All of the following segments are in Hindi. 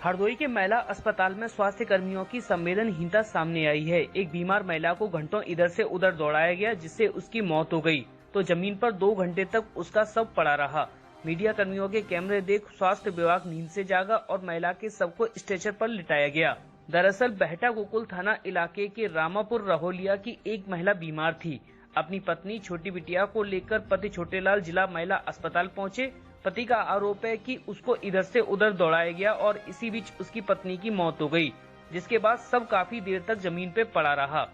हरदोई के महिला अस्पताल में स्वास्थ्य कर्मियों की संवेदनहीनता सामने आई है। एक बीमार महिला को घंटों इधर से उधर दौड़ाया गया, जिससे उसकी मौत हो गई, तो जमीन पर 2 घंटे तक उसका शव पड़ा रहा। मीडिया कर्मियों के कैमरे देख स्वास्थ्य विभाग नींद से जागा और महिला के शव को स्ट्रेचर पर लिटाया गया। दरअसल बहटा गोकुल थाना इलाके के रामापुर रहोलिया की एक महिला बीमार थी। अपनी पत्नी छोटी बिटिया को लेकर पति छोटेलाल जिला महिला अस्पताल पहुंचे। पति का आरोप है कि उसको इधर से उधर दौड़ाया गया और इसी बीच उसकी पत्नी की मौत हो गई, जिसके बाद शव काफी देर तक जमीन पे पड़ा रहा।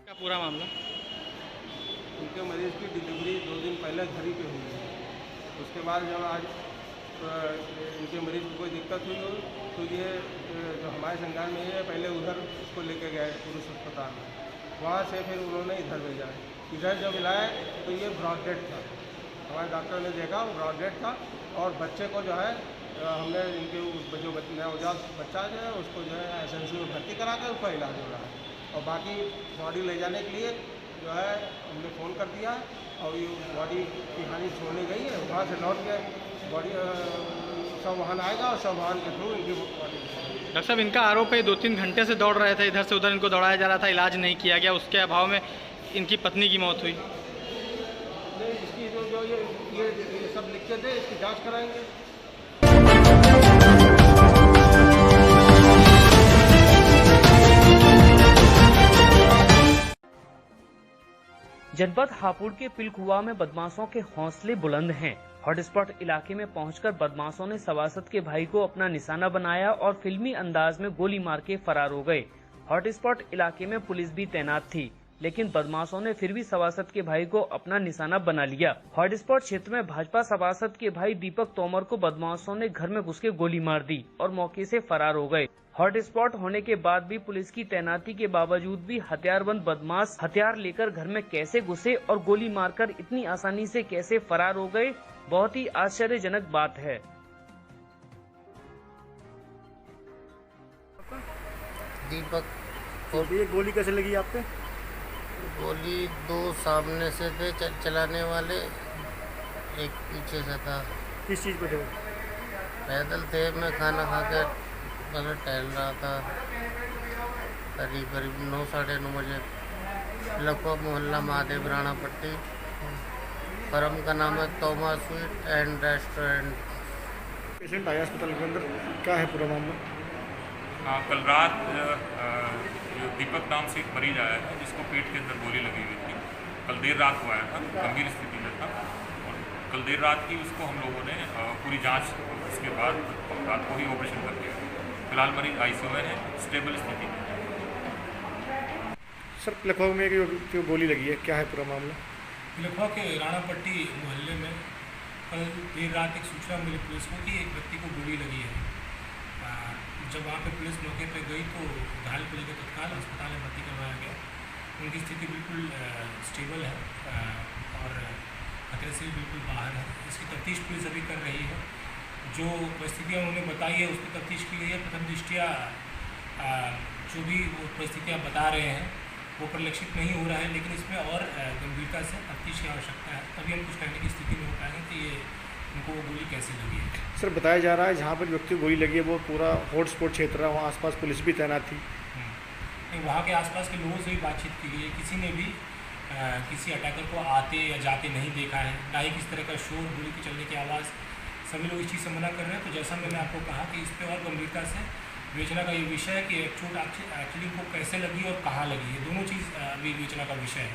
क्या पूरा मामला? उनके मरीज की डिलीवरी 2 दिन पहले घर ही पे हुई है। उसके बाद जब आज इनके मरीज को कोई दिक्कत हुई हो तो ये जो हमारे संज्ञान में है, पहले उधर उसको लेके गए पुरुष अस्पताल में, वहाँ से फिर उन्होंने इधर भेजा। इधर जब लाए तो ये ब्रॉड डेड था। हमारे डॉक्टर ने देखा वो ब्रॉड डेड था और बच्चे को जो है हमने इनके जो नवजात बच्चा जो है उसको जो है एसएनसी में भर्ती करा कर उसका इलाज हो रहा है। और बाकी बॉडी ले जाने के लिए जो है हमने फ़ोन कर दिया और ये बॉडी की हानि छोड़ने गई है, वहाँ से लौट के बॉडी सब वाहन आएगा और सब वाहन के थ्रू इनकी बॉडी। डॉक्टर साहब, इनका आरोप है 2-3 घंटे से दौड़ रहे थे, इधर से उधर इनको दौड़ाया जा रहा था, इलाज नहीं किया गया, उसके अभाव में इनकी पत्नी की मौत हुई। नहीं, इसकी जो ये सब लिख के दे, इसकी जाँच कराएंगे। जनपद हापुड़ के पिलखुआ में बदमाशों के हौसले बुलंद हैं। हॉटस्पॉट इलाके में पहुंचकर बदमाशों ने सभासद के भाई को अपना निशाना बनाया और फिल्मी अंदाज में गोली मार के फरार हो गए। हॉटस्पॉट इलाके में पुलिस भी तैनात थी, लेकिन बदमाशों ने फिर भी सभासद के भाई को अपना निशाना बना लिया। हॉटस्पॉट क्षेत्र में भाजपा सभासद के भाई दीपक तोमर को बदमाशों ने घर में घुस के गोली मार दी और मौके से फरार हो गए। हॉटस्पॉट होने के बाद भी पुलिस की तैनाती के बावजूद भी हथियारबंद बदमाश हथियार लेकर घर में कैसे घुसे और गोली मारकर इतनी आसानी से कैसे फरार हो गए, बहुत ही आश्चर्यजनक बात है। दीपक। और ये गोली कैसे लगी आप पे? गोली 2 सामने से थे चलाने वाले, एक पीछे से था। किस चीज़ पे थे? पैदल थे, मैं खाना खा के मतलब टहल रहा था। करीब 9-9:30 बजे। लखवा मोहल्ला महादेव राणा पट्टी। फर्म का नाम है तोमा स्वीट एंड रेस्टोरेंट। पेशेंट आया अस्पताल के अंदर, क्या है पूरा मामला? कल रात जो दीपक नाम से एक मरीज आया था जिसको पेट के अंदर गोली लगी हुई थी। कल देर रात को आया था, गंभीर स्थिति में था और कल देर रात की उसको हम लोगों ने पूरी जांच उसके बाद रात को ही ऑपरेशन कर दिया। फिलहाल मरीज आईसीयू में है, स्टेबल स्थिति में। सर, लखनऊ में जो गोली लगी है, क्या है पूरा मामला? लखनऊ के राणा पट्टी मोहल्ले में कल देर रात एक सूचना मिली पुलिस को कि एक व्यक्ति को गोली लगी है। जब वहाँ पे पुलिस मौके पे गई तो घायल को लेकर तत्काल अस्पताल में भर्ती करवाया गया। उनकी स्थिति बिल्कुल स्टेबल है और खतरे से बिल्कुल बाहर है। इसकी तफ्तीश पुलिस अभी कर रही है। जो परिस्थितियाँ उन्होंने बताई है उसकी तफ्तीश की गई है। प्रथम दृष्टिया जो भी वो परिस्थितियाँ बता रहे हैं वो परिलक्षित नहीं हो रहा है, लेकिन इसमें और गंभीरता से तफ्तीश की आवश्यकता है, तभी हम कुछ कहने की स्थिति में हो पाएंगे कि ये उनको वो गोली कैसे लगी है। सर, बताया जा रहा है जहाँ पर व्यक्ति को गोली लगी है वो पूरा हॉटस्पॉट क्षेत्र है, वहाँ आसपास पुलिस भी तैनात थी। नहीं, वहाँ के आसपास के लोगों से भी बातचीत की गई है। किसी ने भी किसी अटैकर को आते या जाते नहीं देखा है, ना ही किस तरह का शोर, गोली के चलने की आवाज़। सभी लोग इस चीज़ से मना कर रहे हैं। तो जैसा मैंने आपको कहा कि इस पर और गंभीरता से विवेचना का ये विषय है कि चोट एक्चुअली को कैसे लगी और कहाँ लगी है, दोनों चीज़ अभी विवेचना का विषय है।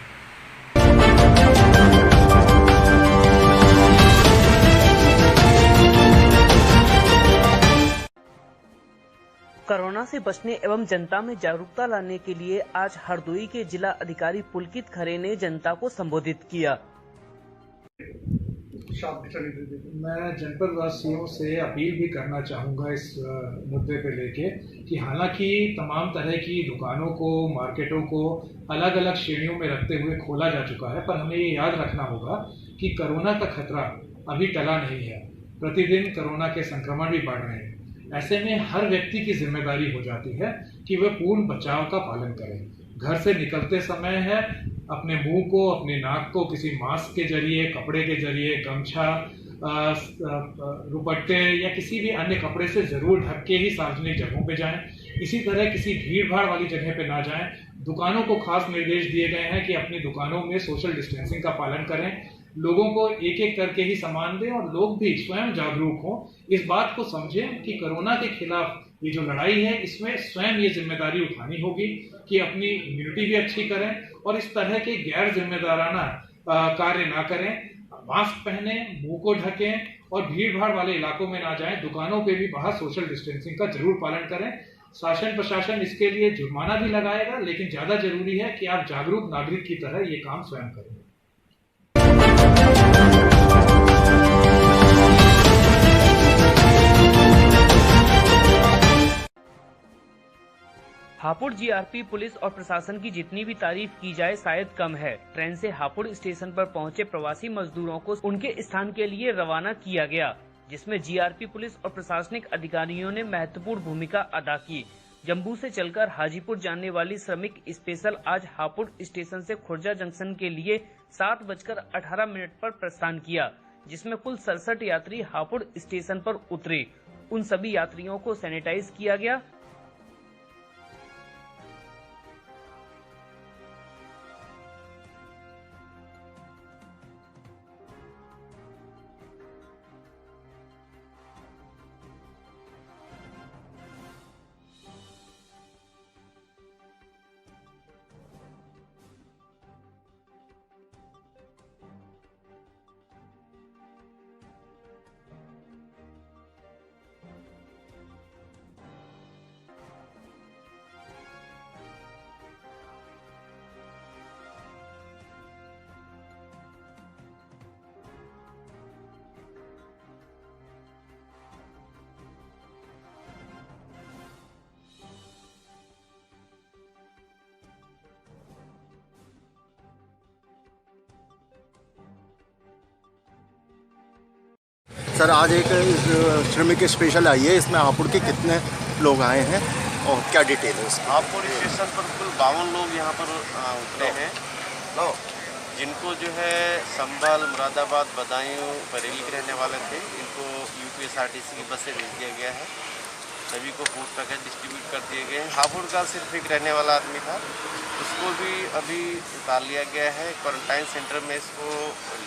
कोरोना से बचने एवं जनता में जागरूकता लाने के लिए आज हरदोई के जिला अधिकारी पुलकित खरे ने जनता को संबोधित किया। मैं जनपद वासियों से अपील भी करना चाहूँगा इस मुद्दे पे लेके कि हालांकि तमाम तरह की दुकानों को, मार्केटों को अलग अलग श्रेणियों में रखते हुए खोला जा चुका है, पर हमें ये याद रखना होगा कि कोरोना का खतरा अभी टला नहीं है। प्रतिदिन कोरोना के संक्रमण भी बढ़ रहे हैं। ऐसे में हर व्यक्ति की जिम्मेदारी हो जाती है कि वह पूर्ण बचाव का पालन करे। घर से निकलते समय है अपने मुंह को, अपने नाक को किसी मास्क के जरिए, कपड़े के जरिए, गमछा, दुपट्टे या किसी भी अन्य कपड़े से जरूर ढक के ही सार्वजनिक जगहों पे जाएं। इसी तरह किसी भीड़ भाड़ वाली जगह पे ना जाएं। दुकानों को खास निर्देश दिए गए हैं कि अपनी दुकानों में सोशल डिस्टेंसिंग का पालन करें। लोगों को एक एक करके ही सामान दें और लोग भी स्वयं जागरूक हों। इस बात को समझें कि कोरोना के खिलाफ ये जो लड़ाई है, इसमें स्वयं ये जिम्मेदारी उठानी होगी कि अपनी इम्यूनिटी भी अच्छी करें और इस तरह के गैर जिम्मेदाराना कार्य ना करें। मास्क पहने, मुंह को ढकें और भीड़ भाड़ वाले इलाकों में ना जाएं। दुकानों पे भी बाहर सोशल डिस्टेंसिंग का जरूर पालन करें। शासन प्रशासन इसके लिए जुर्माना भी लगाएगा, लेकिन ज्यादा जरूरी है कि आप जागरूक नागरिक की तरह ये काम स्वयं करें। हापुड़ जीआरपी पुलिस और प्रशासन की जितनी भी तारीफ की जाए शायद कम है। ट्रेन से हापुड़ स्टेशन पर पहुंचे प्रवासी मजदूरों को उनके स्थान के लिए रवाना किया गया, जिसमें जीआरपी पुलिस और प्रशासनिक अधिकारियों ने महत्वपूर्ण भूमिका अदा की। जम्मू से चलकर हाजीपुर जाने वाली श्रमिक स्पेशल आज हापुड़ स्टेशन से खुर्जा जंक्शन के लिए 7:18 पर प्रस्थान किया, जिसमें कुल 67 यात्री हापुड़ स्टेशन पर उतरे। उन सभी यात्रियों को सैनिटाइज किया गया। सर, आज एक श्रमिक स्पेशल आई है, इसमें हापुड़ के कितने लोग आए हैं और क्या डिटेल है इसकी? हापुड़ स्टेशन पर कुल 52 लोग यहाँ पर उतरे हैं, जिनको जो है संभल, मुरादाबाद, बदायूं, बरेली के रहने वाले थे। इनको यूपीएसआरटीसी की बस से भेज दिया गया है। सभी को फूड पैकेट डिस्ट्रीब्यूट कर दिए गए हैं। हापुड़ का सिर्फ एक रहने वाला आदमी था, उसको भी अभी उतार लिया गया है। क्वारंटाइन सेंटर में इसको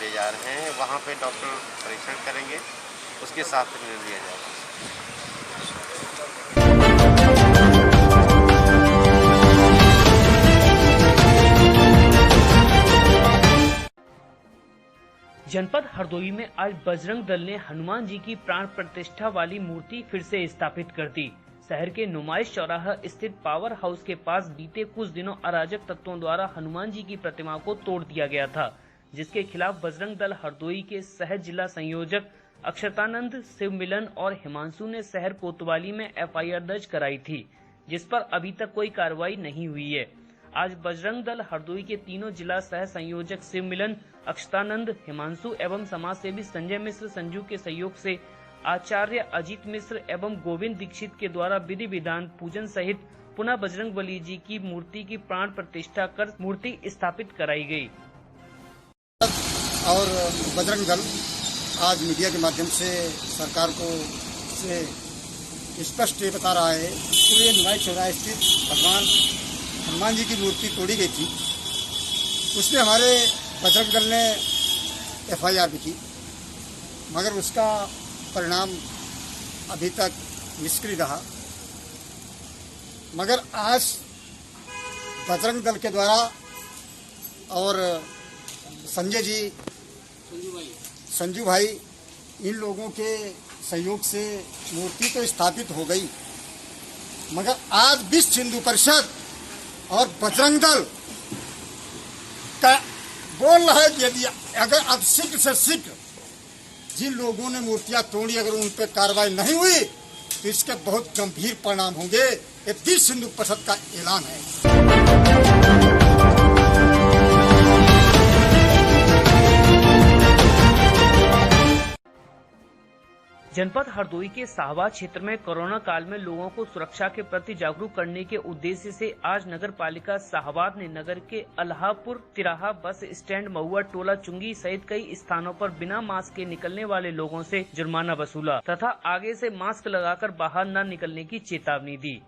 ले जा रहे हैं, वहाँ पे डॉक्टर परीक्षण करेंगे, उसके साथ निर्णय लिया जाएगा। जनपद हरदोई में आज बजरंग दल ने हनुमान जी की प्राण प्रतिष्ठा वाली मूर्ति फिर से स्थापित कर दी। शहर के नुमाइश चौराहा स्थित पावर हाउस के पास बीते कुछ दिनों अराजक तत्वों द्वारा हनुमान जी की प्रतिमा को तोड़ दिया गया था, जिसके खिलाफ बजरंग दल हरदोई के शहर जिला संयोजक अक्षतानंद, शिव मिलन और हिमांशु ने शहर कोतवाली में एफआईआर दर्ज कराई थी, जिस पर अभी तक कोई कार्रवाई नहीं हुई है। आज बजरंग दल हरदोई के तीनों जिला सह संयोजक शिव मिलन, अक्षतानंद, हिमांशु एवं समाज सेवी संजय मिश्र संजू के सहयोग से आचार्य अजीत मिश्र एवं गोविंद दीक्षित के द्वारा विधि विधान पूजन सहित पुनः बजरंगबली जी की मूर्ति की प्राण प्रतिष्ठा कर मूर्ति स्थापित कराई गई। और बजरंग दल आज मीडिया के माध्यम से सरकार को स्पष्ट ये बता रहा है कि ये नुमाइश चौराहे स्थित भगवान हनुमान जी की मूर्ति तोड़ी गई थी। उसमें हमारे बजरंग दल ने एफआईआर भी की, मगर उसका परिणाम अभी तक निष्क्रिय रहा। मगर आज बजरंग दल के द्वारा और संजय जी, संजू भाई, इन लोगों के सहयोग से मूर्ति तो स्थापित हो गई, मगर आज विश्व हिंदू परिषद और बजरंग दल का बोल रहा है कि यदि अगर अब शीघ्र से शीघ्र जिन लोगों ने मूर्तियां तोड़ी अगर उन पर कार्रवाई नहीं हुई तो इसके बहुत गंभीर परिणाम होंगे। ये विश्व हिंदू परिषद का ऐलान है। जनपद हरदोई के साहवा क्षेत्र में कोरोना काल में लोगों को सुरक्षा के प्रति जागरूक करने के उद्देश्य से आज नगर पालिका साहवाद ने नगर के अल्लाहपुर तिराहा बस स्टैंड, महुआ टोला, चुंगी सहित कई स्थानों पर बिना मास्क के निकलने वाले लोगों से जुर्माना वसूला तथा आगे से मास्क लगाकर बाहर न निकलने की चेतावनी दी।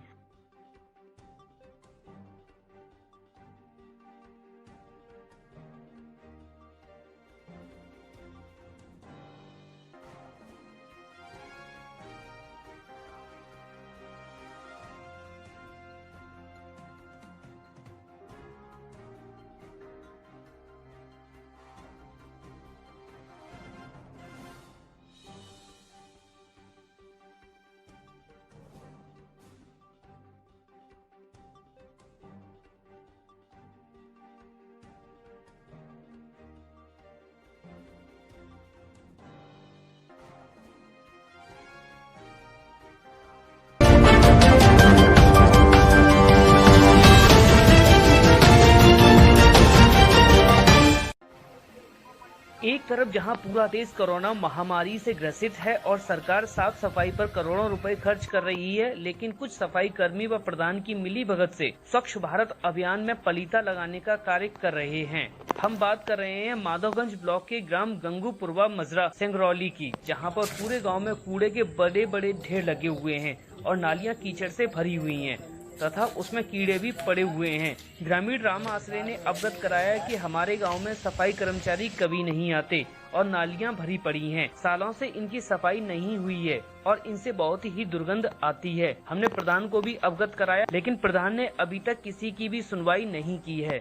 एक तरफ जहां पूरा देश कोरोना महामारी से ग्रसित है और सरकार साफ सफाई पर करोड़ों रुपए खर्च कर रही है, लेकिन कुछ सफाई कर्मी व प्रधान की मिलीभगत से स्वच्छ भारत अभियान में पलीता लगाने का कार्य कर रहे हैं। हम बात कर रहे हैं माधवगंज ब्लॉक के ग्राम गंगूपुरवा मजरा सिंगरौली की, जहां पर पूरे गांव में कूड़े के बड़े बड़े ढेर लगे हुए हैं और नालियां कीचड़ से भरी हुई हैं तथा उसमें कीड़े भी पड़े हुए हैं। ग्रामीण राम आश्रय ने अवगत कराया कि हमारे गांव में सफाई कर्मचारी कभी नहीं आते और नालियां भरी पड़ी हैं। सालों से इनकी सफाई नहीं हुई है और इनसे बहुत ही दुर्गंध आती है। हमने प्रधान को भी अवगत कराया, लेकिन प्रधान ने अभी तक किसी की भी सुनवाई नहीं की है।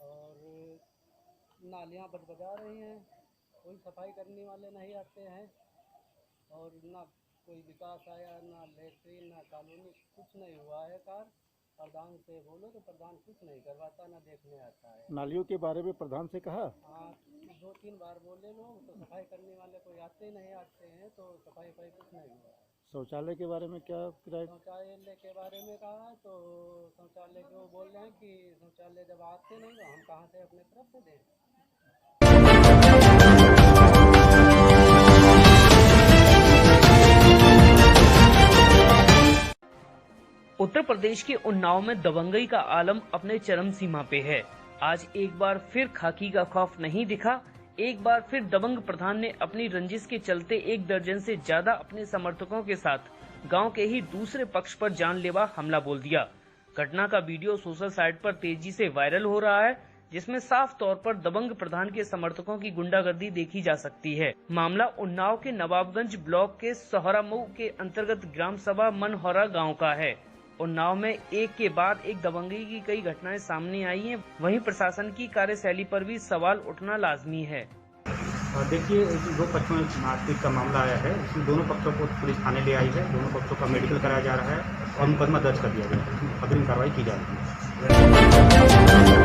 और नालियाँ बजा रही हैं, कोई सफाई करने वाले नहीं आते हैं और ना कोई विकास आया, ना लेट्रिन, ना कॉलोनी, कुछ नहीं हुआ है। प्रधान से बोलो तो प्रधान कुछ नहीं करवाता, ना देखने आता है। नालियों के बारे में प्रधान से कहा? हाँ, 2-3 बार बोले लोग, तो सफाई करने वाले कोई आते हैं तो सफाई कुछ नहीं हुआ। शौचालय के बारे में क्या किराया? शौचालय के बारे में कहा तो शौचालय को बोल रहे हैं कि शौचालय जब आते नहीं तो हम कहाँ से अपने तरफ से दें। उत्तर प्रदेश के उन्नाव में दबंगई का आलम अपने चरम सीमा पे है। आज एक बार फिर खाकी का खौफ नहीं दिखा। एक बार फिर दबंग प्रधान ने अपनी रंजिश के चलते 1 दर्जन से ज्यादा अपने समर्थकों के साथ गांव के ही दूसरे पक्ष पर जानलेवा हमला बोल दिया। घटना का वीडियो सोशल साइट पर तेजी से वायरल हो रहा है, जिसमें साफ तौर पर दबंग प्रधान के समर्थकों की गुंडागर्दी देखी जा सकती है। मामला उन्नाव के नवाबगंज ब्लॉक के सोहरामऊ के अंतर्गत ग्राम सभा मनहौरा गाँव का है। उन्नाव में एक के बाद एक दबंगई की कई घटनाएं सामने आई हैं, वहीं प्रशासन की कार्यशैली पर भी सवाल उठना लाजमी है। देखिए, 2 पक्षों में मारपीट का मामला आया है। इसमें दोनों पक्षों को पुलिस थाने ले आई है। दोनों पक्षों का मेडिकल कराया जा रहा है और मुकदमा दर्ज कर दिया गया है। अग्रिम कार्रवाई की जा रही है।